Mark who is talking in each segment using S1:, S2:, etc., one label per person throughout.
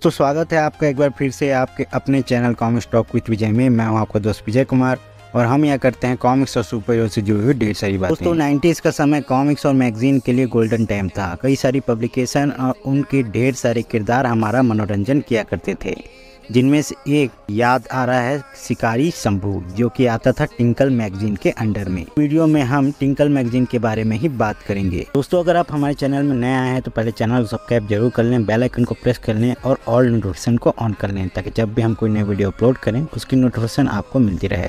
S1: तो स्वागत है आपका एक बार फिर से आपके अपने चैनल कॉमिक्स टॉक विद विजय में। मैं हूं आपका दोस्त विजय कुमार और हम यहाँ करते हैं कॉमिक्स और सुपर हीरो से जुड़ी हुई ढेर सारी बातें। दोस्तों 90s का समय कॉमिक्स और मैगजीन के लिए गोल्डन टाइम था। कई सारी पब्लिकेशन और उनके ढेर सारे किरदार हमारा मनोरंजन किया करते थे, जिनमें से एक याद आ रहा है शिकारी शंभू, जो कि आता था टिंकल मैगजीन के अंडर में। वीडियो में हम टिंकल मैगजीन के बारे में ही बात करेंगे। दोस्तों अगर आप हमारे चैनल में नए आए हैं तो पहले चैनल को सब्सक्राइब जरूर कर लें, बेल आइकन को प्रेस कर लें और ऑल नोटिफिकेशन को ऑन कर लें, ताकि जब भी हम कोई नई वीडियो अपलोड करें उसकी नोटिफिकेशन आपको मिलती रहे।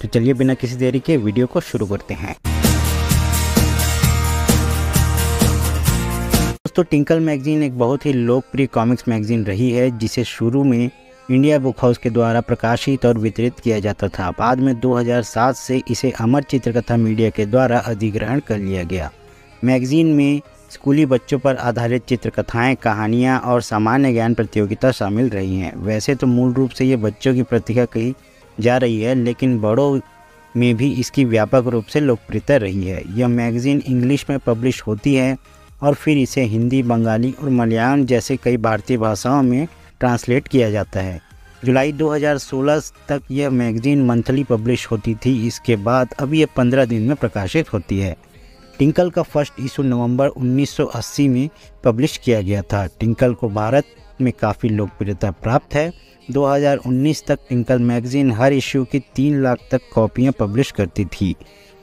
S1: तो चलिए बिना किसी देरी के वीडियो को शुरू करते हैं। दोस्तों टिंकल मैगजीन एक बहुत ही लोकप्रिय कॉमिक्स मैगजीन रही है, जिसे शुरू में इंडिया बुक हाउस के द्वारा प्रकाशित और वितरित किया जाता था। बाद में 2007 से इसे अमर चित्रकथा मीडिया के द्वारा अधिग्रहण कर लिया गया। मैगजीन में स्कूली बच्चों पर आधारित चित्रकथाएं, कहानियां और सामान्य ज्ञान प्रतियोगिता शामिल रही हैं। वैसे तो मूल रूप से ये बच्चों की प्रतिभा कही जा रही है, लेकिन बड़ों में भी इसकी व्यापक रूप से लोकप्रियता रही है। यह मैगजीन इंग्लिश में पब्लिश होती है और फिर इसे हिंदी, बंगाली और मलयालम जैसे कई भारतीय भाषाओं में ट्रांसलेट किया जाता है। जुलाई 2016 तक यह मैगजीन मंथली पब्लिश होती थी। इसके बाद अब यह 15 दिन में प्रकाशित होती है। टिंकल का फर्स्ट इशू नवंबर 1980 में पब्लिश किया गया था। टिंकल को भारत में काफ़ी लोकप्रियता प्राप्त है। 2019 तक टिंकल मैगजीन हर इशू की 3 लाख तक कॉपियाँ पब्लिश करती थी।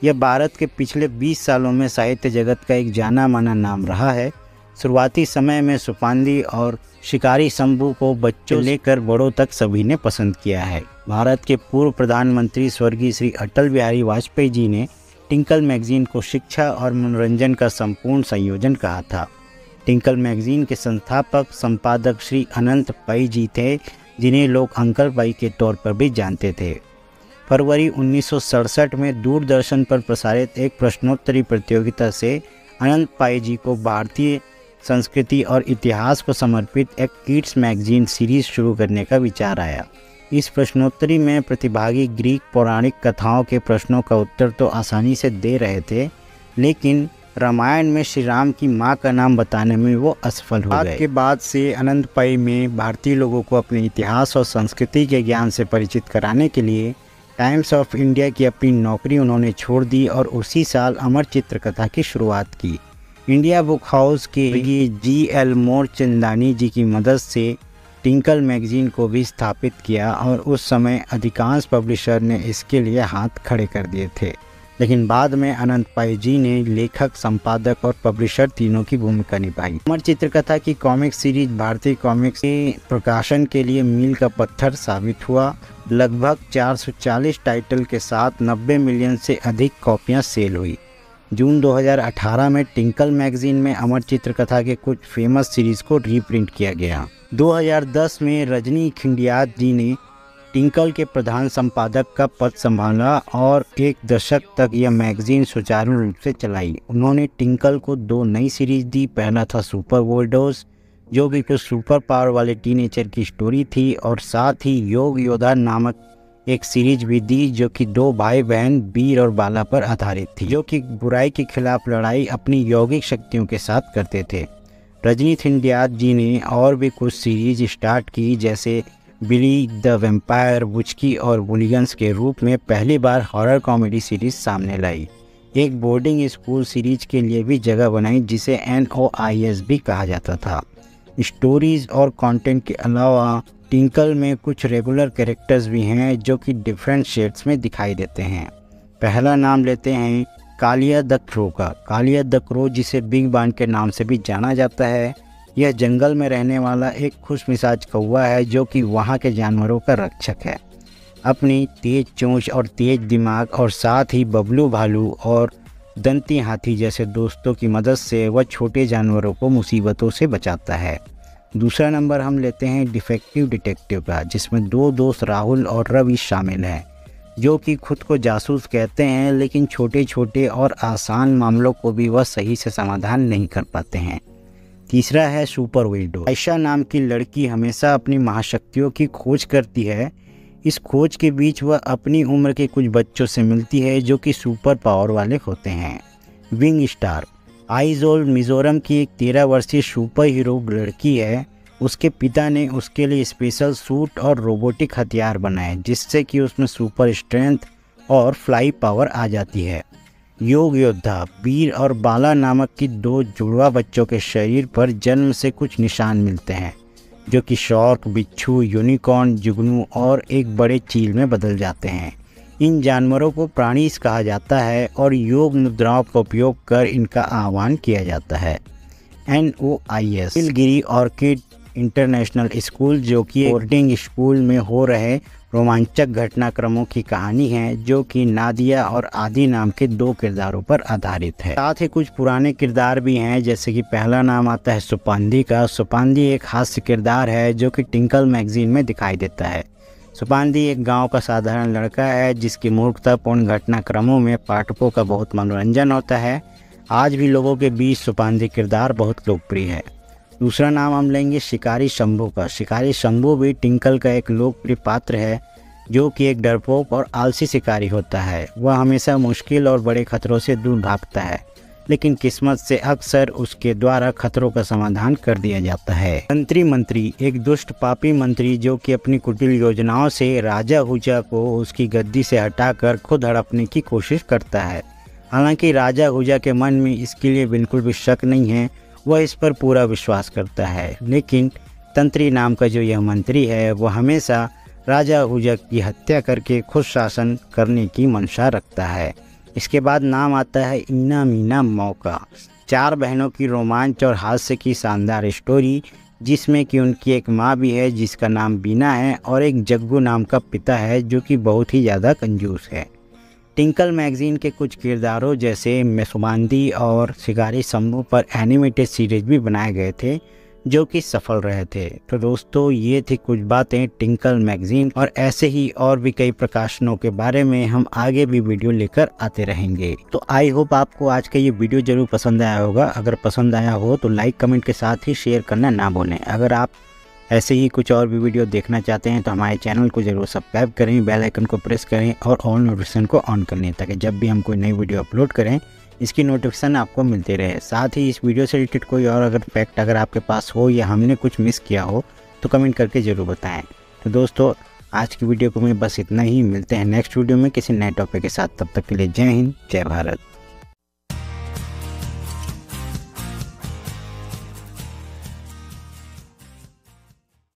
S1: यह भारत के पिछले 20 सालों में साहित्य जगत का एक जाना माना नाम रहा है। शुरुआती समय में सुपांदी और शिकारी शंभू को बच्चों लेकर बड़ों तक सभी ने पसंद किया है। भारत के पूर्व प्रधानमंत्री स्वर्गीय श्री अटल बिहारी वाजपेयी जी ने टिंकल मैगजीन को शिक्षा और मनोरंजन का संपूर्ण संयोजन कहा था। टिंकल मैगजीन के संस्थापक संपादक श्री अनंत पै जी थे, जिन्हें लोग अंकल पै के तौर पर भी जानते थे। फरवरी 1967 में दूरदर्शन पर प्रसारित एक प्रश्नोत्तरी प्रतियोगिता से अनंत पै जी को भारतीय संस्कृति और इतिहास को समर्पित एक किड्स मैगजीन सीरीज शुरू करने का विचार आया। इस प्रश्नोत्तरी में प्रतिभागी ग्रीक पौराणिक कथाओं के प्रश्नों का उत्तर तो आसानी से दे रहे थे, लेकिन रामायण में श्री राम की मां का नाम बताने में वो असफल हो गए। के बाद से अनंत पै में भारतीय लोगों को अपने इतिहास और संस्कृति के ज्ञान से परिचित कराने के लिए टाइम्स ऑफ इंडिया की अपनी नौकरी उन्होंने छोड़ दी और उसी साल अमर चित्रकथा की शुरुआत की। इंडिया बुक हाउस के GL मोरचंदानी जी की मदद से टिंकल मैगजीन को भी स्थापित किया और उस समय अधिकांश पब्लिशर ने इसके लिए हाथ खड़े कर दिए थे, लेकिन बाद में अनंत पै जी ने लेखक, संपादक और पब्लिशर तीनों की भूमिका निभाई। अमर चित्रकथा की कॉमिक सीरीज भारतीय कॉमिक्स के प्रकाशन के लिए मील का पत्थर साबित हुआ। लगभग 440 टाइटल के साथ 90 मिलियन से अधिक कॉपियाँ सेल हुई। जून 2018 में टिंकल मैगजीन में अमर चित्रकथा के कुछ फेमस सीरीज को रीप्रिंट किया गया। 2010 में रजनी खिंडियात जी ने टिंकल के प्रधान संपादक का पद संभाला और एक दशक तक यह मैगजीन सुचारू रूप से चलाई। उन्होंने टिंकल को 2 नई सीरीज दी। पहला था सुपर वोल्डोस, जो कि कुछ सुपर पावर वाले टीनेजर की स्टोरी थी, और साथ ही योग योद्धा नामक एक सीरीज भी दी, जो कि 2 भाई बहन वीर और बाला पर आधारित थी, जो कि बुराई के खिलाफ लड़ाई अपनी यौगिक शक्तियों के साथ करते थे। रजनी खिंडियात जी ने और भी कुछ सीरीज स्टार्ट की, जैसे बिली द वैम्पायर, बुचकी और बुलिगन्स के रूप में पहली बार हॉरर कॉमेडी सीरीज सामने लाई। एक बोर्डिंग स्कूल सीरीज के लिए भी जगह बनाई, जिसे NOIS भी कहा जाता था। स्टोरीज और कंटेंट के अलावा टिंकल में कुछ रेगुलर कैरेक्टर्स भी हैं, जो कि डिफरेंट शेड्स में दिखाई देते हैं। पहला नाम लेते हैं कालिया द क्रो का। कालिया द क्रो, जिसे बिग बान के नाम से भी जाना जाता है, यह जंगल में रहने वाला एक खुशमिजाज कौवा है, जो कि वहाँ के जानवरों का रक्षक है। अपनी तेज चोंच और तेज दिमाग और साथ ही बबलू भालू और दंती हाथी जैसे दोस्तों की मदद से वह छोटे जानवरों को मुसीबतों से बचाता है। दूसरा नंबर हम लेते हैं डिफेक्टिव डिटेक्टिव का, जिसमें 2 दोस्त राहुल और रवि शामिल हैं, जो कि खुद को जासूस कहते हैं, लेकिन छोटे छोटे और आसान मामलों को भी वह सही से समाधान नहीं कर पाते हैं। तीसरा है सुपर विडो। आयशा नाम की लड़की हमेशा अपनी महाशक्तियों की खोज करती है। इस खोज के बीच वह अपनी उम्र के कुछ बच्चों से मिलती है, जो कि सुपर पावर वाले होते हैं। विंग स्टार आइजोल मिजोरम की एक 13 वर्षीय सुपर हीरो लड़की है, उसके पिता ने उसके लिए स्पेशल सूट और रोबोटिक हथियार बनाए जिससे कि उसमें सुपर स्ट्रेंथ और फ्लाई पावर आ जाती है। योग योद्धा वीर और बाला नामक की 2 जुड़वा बच्चों के शरीर पर जन्म से कुछ निशान मिलते हैं जो कि शार्क, बिच्छू, यूनिकॉर्न, जुगनू और एक बड़े चील में बदल जाते हैं। इन जानवरों को प्राणीज कहा जाता है और योग मुद्राओं का उपयोग कर इनका आह्वान किया जाता है। NOIS Nilgiri orchid international school जो कि बोर्डिंग स्कूल में हो रहे रोमांचक घटनाक्रमों की कहानी है जो कि नादिया और आदि नाम के 2 किरदारों पर आधारित है। साथ ही कुछ पुराने किरदार भी हैं, जैसे कि पहला नाम आता है सुपांदी का। सुपांदी एक हास्य किरदार है जो कि टिंकल मैगजीन में दिखाई देता है। सुपांदी एक गांव का साधारण लड़का है जिसकी मूर्खतापूर्ण घटनाक्रमों में पाठकों का बहुत मनोरंजन होता है। आज भी लोगों के बीच सुपांदी किरदार बहुत लोकप्रिय है। दूसरा नाम हम लेंगे शिकारी शंभू का। शिकारी शंभू भी टिंकल का एक लोकप्रिय पात्र है जो कि एक डरपोक और आलसी शिकारी होता है। वह हमेशा मुश्किल और बड़े खतरों से दूर भागता है, लेकिन किस्मत से अक्सर उसके द्वारा खतरों का समाधान कर दिया जाता है। मंत्री एक दुष्ट पापी मंत्री जो कि अपनी कुटिल योजनाओं से राजा हुजा को उसकी गद्दी से हटाकर खुद हड़पने की कोशिश करता है। हालांकि राजा हुजा के मन में इसके लिए बिल्कुल भी शक नहीं है, वह इस पर पूरा विश्वास करता है। लेकिन तंत्री नाम का जो यह मंत्री है वह हमेशा राजा हुजा की हत्या करके खुद शासन करने की मंशा रखता है। इसके बाद नाम आता है इना मीना मौका। 4 बहनों की रोमांच और हास्य की शानदार स्टोरी जिसमें कि उनकी एक माँ भी है जिसका नाम बीना है और एक जग्गू नाम का पिता है जो कि बहुत ही ज़्यादा कंजूस है। टिंकल मैगजीन के कुछ किरदारों जैसे मेसुबांदी और शिकारी शंभू पर एनिमेटेड सीरीज भी बनाए गए थे जो कि सफल रहे थे। तो दोस्तों ये थी कुछ बातें टिंकल मैगजीन, और ऐसे ही और भी कई प्रकाशनों के बारे में हम आगे भी वीडियो लेकर आते रहेंगे। तो आई होप आपको आज का ये वीडियो जरूर पसंद आया होगा। अगर पसंद आया हो तो लाइक कमेंट के साथ ही शेयर करना ना भूलें। अगर आप ऐसे ही कुछ और भी वीडियो देखना चाहते हैं तो हमारे चैनल को जरूर सब्सक्राइब करें, बेल आइकन को प्रेस करें और ऑल नोटिफिकेशन को ऑन कर लें ताकि जब भी हम कोई नई वीडियो अपलोड करें इसकी नोटिफिकेशन आपको मिलते रहे। साथ ही इस वीडियो से रिलेटेड कोई और अगर फैक्ट अगर आपके पास हो या हमने कुछ मिस किया हो तो कमेंट करके ज़रूर बताएं। तो दोस्तों आज की वीडियो को में बस इतना ही। मिलते हैं नेक्स्ट वीडियो में किसी नए टॉपिक के साथ। तब तक के लिए जय हिंद, जय भारत।